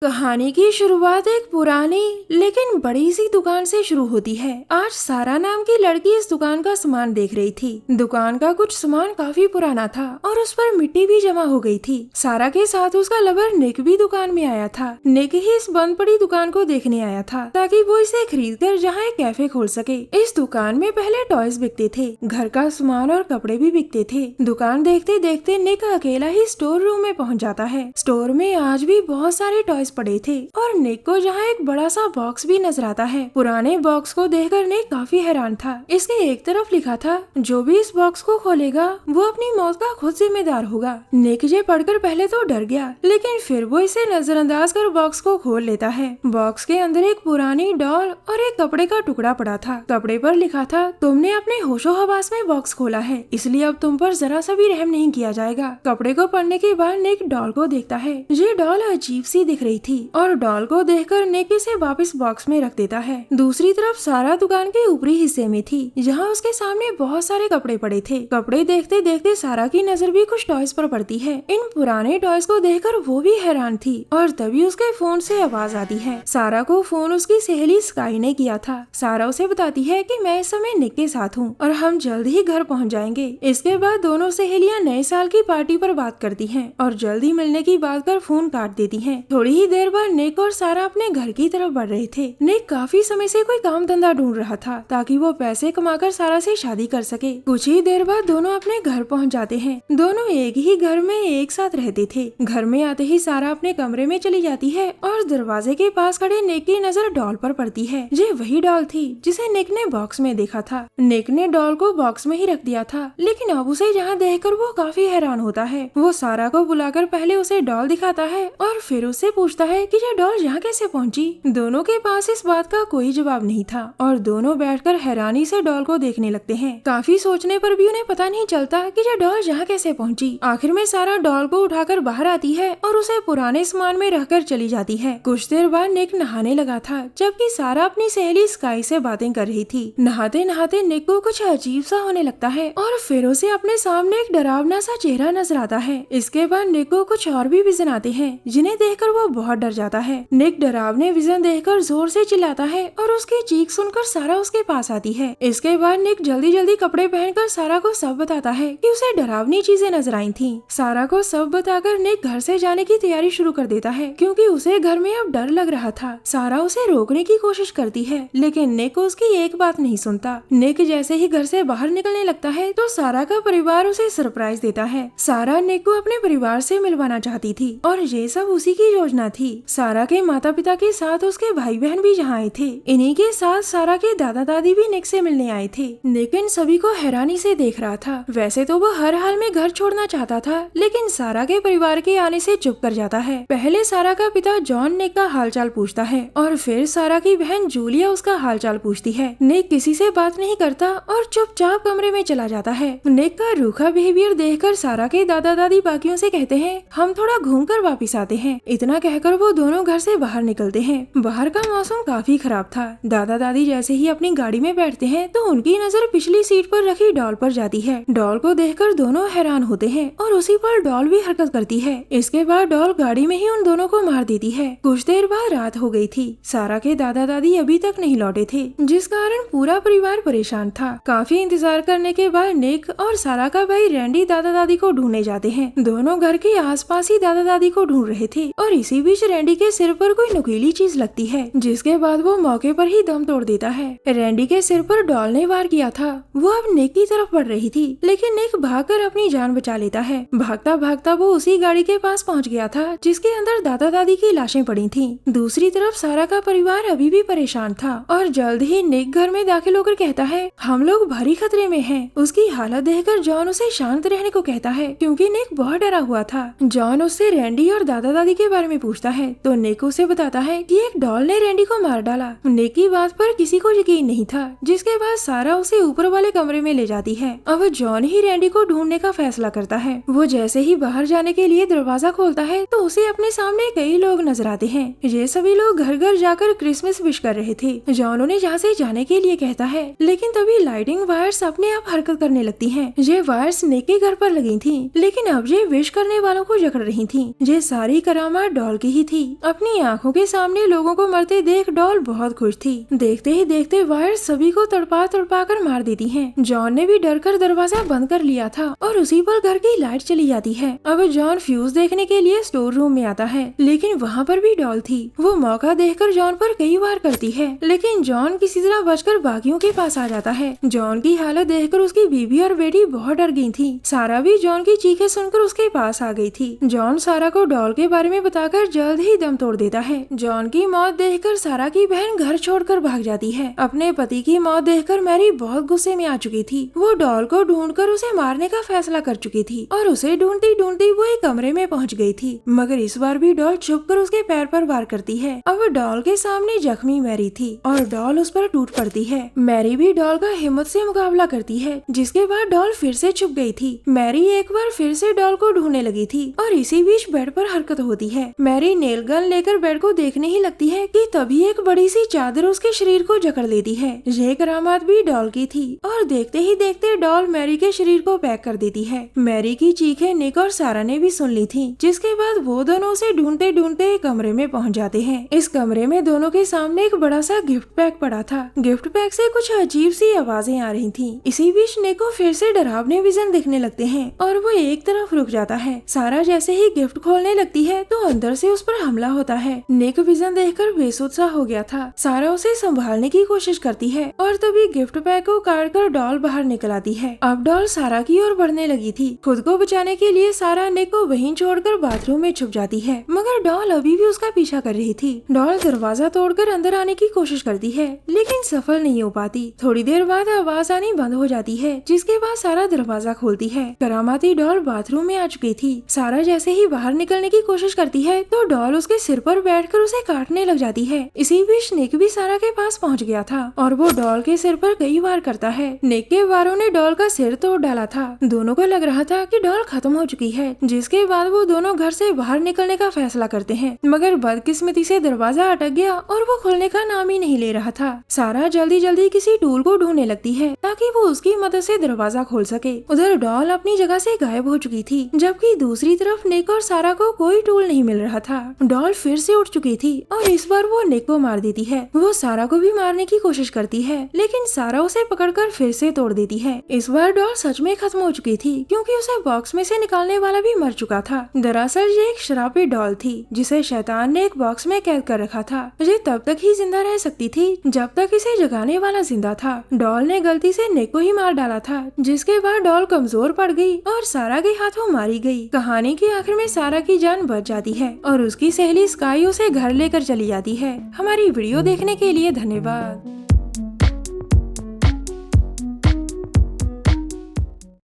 कहानी की शुरुआत एक पुरानी लेकिन बड़ी सी दुकान से शुरू होती है। आज सारा नाम की लड़की इस दुकान का सामान देख रही थी। दुकान का कुछ सामान काफी पुराना था और उस पर मिट्टी भी जमा हो गई थी। सारा के साथ उसका लवर निक भी दुकान में आया था। निक ही इस बंद पड़ी दुकान को देखने आया था ताकि वो इसे खरीद कर जहाँ एक कैफे खोल सके। इस दुकान में पहले टॉयज बिकते थे, घर का सामान और कपड़े भी बिकते थे। दुकान देखते देखते निक अकेला ही स्टोर रूम में पहुँच जाता है। स्टोर में आज भी बहुत सारे टॉयज पड़े थे और निक को जहाँ एक बड़ा सा बॉक्स भी नजर आता है। पुराने बॉक्स को देखकर निक काफी हैरान था। इसके एक तरफ लिखा था, जो भी इस बॉक्स को खोलेगा वो अपनी मौत का खुद जिम्मेदार होगा। निक ये पढ़कर पहले तो डर गया, लेकिन फिर वो इसे नजरअंदाज कर बॉक्स को खोल लेता है। बॉक्स के अंदर एक पुरानी डॉल और एक कपड़े का टुकड़ा पड़ा था। कपड़े पर लिखा था, तुमने अपने होशो हवास में बॉक्स खोला है, इसलिए अब तुम पर जरा सा भी रहम नहीं किया जाएगा। कपड़े को पढ़ने के बाद निक डॉल को देखता है। ये डॉल अजीब सी दिख रही थी और डॉल को देखकर निक इसे वापस बॉक्स में रख देता है। दूसरी तरफ सारा दुकान के ऊपरी हिस्से में थी, जहाँ उसके सामने बहुत सारे कपड़े पड़े थे। कपड़े देखते देखते सारा की नजर भी कुछ टॉयज पर पड़ती है। इन पुराने टॉयज को देखकर वो भी हैरान थी और तभी उसके फोन से आवाज आती है। सारा को फोन उसकी सहेली स्काई ने किया था। सारा उसे बताती है कि मैं इस समय निक के साथ हूँ और हम जल्द ही घर पहुँच जाएंगे। इसके बाद दोनों सहेलियाँ नए साल की पार्टी पर बात करती हैं और जल्दी मिलने की बात कर फोन काट देती हैं। थोड़ी ही देर बाद निक और सारा अपने घर की तरफ बढ़ रहे थे। निक काफी समय से कोई काम धंधा ढूंढ रहा था ताकि वो पैसे कमाकर सारा से शादी कर सके। कुछ ही देर बाद दोनों अपने घर पहुंच जाते हैं। दोनों एक ही घर में एक साथ रहते थे। घर में आते ही सारा अपने कमरे में चली जाती है और दरवाजे के पास खड़े निक की नजर डॉल पर पड़ती है। ये वही डॉल थी जिसे निक ने बॉक्स में देखा था। निक ने डॉल को बॉक्स में ही रख दिया था, लेकिन अब उसे यहाँ देखकर वो काफी हैरान होता है। वो सारा को बुलाकर पहले उसे डॉल दिखाता है और फिर उससे पूछता है कि ये डॉल यहाँ कैसे पहुँची। दोनों के पास इस बात का कोई जवाब नहीं था और दोनों बैठकर हैरानी से डॉल को देखने लगते हैं। काफी सोचने पर भी उन्हें पता नहीं चलता कि ये डॉल यहाँ कैसे पहुँची। आखिर में सारा डॉल को उठाकर बाहर आती है और उसे पुराने सामान में रखकर चली जाती है। कुछ देर बाद निक नहाने लगा था, जबकि सारा अपनी सहेली स्काई से बातें कर रही थी। नहाते नहाते निक को कुछ अजीब सा होने लगता है और फिर उसे अपने सामने एक डरावना सा चेहरा नजर आता है। इसके बाद निक को कुछ और भी विजन आते हैं, जिन्हें देखकर वो बहुत डर जाता है। निक डरावने विजन देखकर जोर से चिल्लाता है और उसकी चीख सुनकर सारा उसके पास आती है। इसके बाद निक जल्दी जल्दी कपड़े पहनकर सारा को सब बताता है कि उसे डरावनी चीजें नजर आई थी। सारा को सब बताकर निक घर से जाने की तैयारी शुरू कर देता है, क्योंकि उसे घर में अब डर लग रहा था। सारा उसे रोकने की कोशिश करती है, लेकिन निक उसकी एक बात नहीं सुनता। निक जैसे ही घर से बाहर निकलने लगता है तो सारा का परिवार उसे सरप्राइज देता है। सारा निक को अपने परिवार से मिलवाना चाहती थी और ये सब उसी की योजना थी। सारा के माता पिता के साथ उसके भाई बहन भी यहाँ आए थे। इन्हीं के साथ सारा के दादा दादी भी निक से मिलने आए थे। निक इन सभी को हैरानी से देख रहा था। वैसे तो वो हर हाल में घर छोड़ना चाहता था, लेकिन सारा के परिवार के आने से चुप कर जाता है। पहले सारा का पिता जॉन निक का हालचाल पूछता है और फिर सारा की बहन जूलिया उसका हालचाल पूछती है। निक किसी से बात नहीं करता और चुपचाप कमरे में चला जाता है। निक का रूखा बिहेवियर देखकर सारा के दादा दादी बाकियों से कहते हैं, हम थोड़ा घूम कर वापिस आते हैं। इतना कहकर वो दोनों घर से बाहर निकलते हैं। बाहर का मौसम काफी खराब था। दादा दादी जैसे ही अपनी गाड़ी में बैठते हैं तो उनकी नजर पिछली सीट पर रखी डॉल पर जाती है। डॉल को देखकर दोनों हैरान होते हैं और उसी पर डॉल भी हरकत करती है। इसके बाद डॉल गाड़ी में ही उन दोनों को मार देती है। कुछ देर बाद रात हो गई थी। सारा के दादा दादी अभी तक नहीं लौटे थे, जिस कारण पूरा परिवार परेशान था। काफी इंतजार करने के बाद निक और सारा का भाई रैंडी दादा दादी को ढूंढने जाते हैं। दोनों घर के आसपास ही दादा दादी को ढूंढ रहे थे और इसी बीच रैंडी के सिर पर कोई नुकीली चीज लगती है, जिसके बाद वो मौके पर ही दम तोड़ देता है। रैंडी के सिर पर डॉल ने वार किया था। वो अब निक की तरफ बढ़ रही थी, लेकिन निक भागकर अपनी जान बचा लेता है। भागता भागता वो उसी गाड़ी के पास पहुंच गया था जिसके अंदर दादा दादी की लाशें पड़ी थीं। दूसरी तरफ सारा का परिवार अभी भी परेशान था और जल्द ही निक घर में दाखिल होकर कहता है, हम लोग भारी खतरे में हैं। उसकी हालत देखकर जॉन उसे शांत रहने को कहता है, क्योंकि निक बहुत डरा हुआ था। जॉन उससे रैंडी और दादा दादी के बारे में पूछता है तो निक उसे बताता है कि एक डॉल ने रैंडी को मार डाला। निक की बात पर किसी को यकीन नहीं था, जिसके बाद सारा उसे ऊपर वाले कमरे में ले जाती है। अब जॉन ही रैंडी को ढूंढने का फैसला करता है। वो जैसे ही बाहर जाने के लिए दरवाजा खोलता है तो उसे अपने सामने कई लोग नजर आते हैं। ये सभी लोग घर घर जाकर क्रिसमस विश कर रहे थे। जॉन उन्हें यहाँ से जाने के लिए कहता है, लेकिन तभी लाइटिंग वायर्स अपने आप हरकत करने लगती हैं। ये वायर्स निक के घर पर लगी थी, लेकिन अब ये विश करने वालों को जकड़ रही थी। ये सारी करामात डॉल की की ही थी। अपनी आंखों के सामने लोगों को मरते देख डॉल बहुत खुश थी। देखते ही देखते वायर सभी को तड़पा तड़पा कर मार देती हैं। जॉन ने भी डर कर दरवाजा बंद कर लिया था और उसी पर घर की लाइट चली जाती है। अब जॉन फ्यूज देखने के लिए स्टोर रूम में आता है, लेकिन वहाँ पर भी डॉल थी। वो मौका देखकर जॉन पर कई वार करती है, लेकिन जॉन किसी तरह बचकर बाकियों के पास आ जाता है। जॉन की हालत देखकर उसकी बीवी और बेटी बहुत डर गई थी। सारा भी जॉन की चीखें सुनकर उसके पास आ गई थी। जॉन सारा को डॉल के बारे में बताकर जल्द ही दम तोड़ देता है। जॉन की मौत देखकर सारा की बहन घर छोड़कर भाग जाती है। अपने पति की मौत देखकर मैरी बहुत गुस्से में आ चुकी थी। वो डॉल को ढूंढकर उसे मारने का फैसला कर चुकी थी और उसे ढूंढती ढूंढती वो एक कमरे में पहुंच गई थी। मगर इस बार भी डॉल छुपकर उसके पैर पर वार करती है। अब डॉल के सामने जख्मी मैरी थी और डॉल उस पर टूट पड़ती है। मैरी भी डॉल का हिम्मत से मुकाबला करती है, जिसके बाद डॉल फिर से छुप गई थी। मैरी एक बार फिर से डॉल को ढूंढने लगी थी और इसी बीच बेड पर हरकत होती है। मैरी नेल गन लेकर बेड को देखने ही लगती है कि तभी एक बड़ी सी चादर उसके शरीर को जकड़ लेती है। ये करामात भी डॉल की थी और देखते ही देखते डॉल मैरी के शरीर को पैक कर देती है। मैरी की चीखें निक और सारा ने भी सुन ली थी, जिसके बाद वो दोनों उसे ढूंढते ढूंढते एक कमरे में पहुंच जाते हैं। इस कमरे में दोनों के सामने एक बड़ा सा गिफ्ट पैक पड़ा था। गिफ्ट पैक से कुछ अजीब सी आवाजें आ रही थी। इसी बीच निक को फिर से डरावने विजन दिखने लगते हैं और वो एक तरफ रुक जाता है। सारा जैसे ही गिफ्ट खोलने लगती है तो अंदर से उस पर हमला होता है। निक विजन देखकर बेसुध-सा हो गया था। सारा उसे संभालने की कोशिश करती है और तभी गिफ्ट पैक को काट कर डॉल बाहर निकल आती है। अब डॉल सारा की ओर बढ़ने लगी थी। खुद को बचाने के लिए सारा निक को वहीं छोड़कर बाथरूम में छुप जाती है, मगर डॉल अभी भी उसका पीछा कर रही थी। डॉल दरवाजा तोड़कर अंदर आने की कोशिश करती है, लेकिन सफल नहीं हो पाती। थोड़ी देर बाद आवाज आनी बंद हो जाती है, जिसके बाद सारा दरवाजा खोलती है। करामाती डॉल बाथरूम में आ चुकी थी। सारा जैसे ही बाहर निकलने की कोशिश करती है तो डॉल उसके सिर पर बैठकर उसे काटने लग जाती है। इसी बीच निक भी सारा के पास पहुंच गया था और वो डॉल के सिर पर कई वार करता है। निक के वारों ने डॉल का सिर तोड़ डाला था। दोनों को लग रहा था कि डॉल खत्म हो चुकी है, जिसके बाद वो दोनों घर से बाहर निकलने का फैसला करते हैं, मगर बदकिस्मती से दरवाजा अटक गया और वो खुलने का नाम ही नहीं ले रहा था। सारा जल्दी जल्दी किसी टूल को ढूंढने लगती है ताकि वो उसकी मदद से दरवाजा खोल सके। उधर डॉल अपनी जगह से गायब हो चुकी थी, जबकि दूसरी तरफ निक और सारा को कोई टूल नहीं मिल रहा था। डॉल फिर से उठ चुकी थी और इस बार वो निक को मार देती है। वो सारा को भी मारने की कोशिश करती है, लेकिन सारा उसे पकड़कर फिर से तोड़ देती है। इस बार डॉल सच में खत्म हो चुकी थी, क्योंकि उसे बॉक्स में से निकालने वाला भी मर चुका था। दरअसल ये एक शराबी डॉल थी, जिसे शैतान ने एक बॉक्स में कैद कर रखा था। ये तब तक ही जिंदा रह सकती थी जब तक इसे जगाने वाला जिंदा था। डॉल ने गलती से निक को ही मार डाला था, जिसके बाद डॉल कमजोर पड़ गई और सारा के हाथों मारी गई। कहानी के आखिर में सारा की जान बच जाती है और उसकी सहेली स्काई उसे घर लेकर चली जाती है। हमारी वीडियो देखने के लिए धन्यवाद।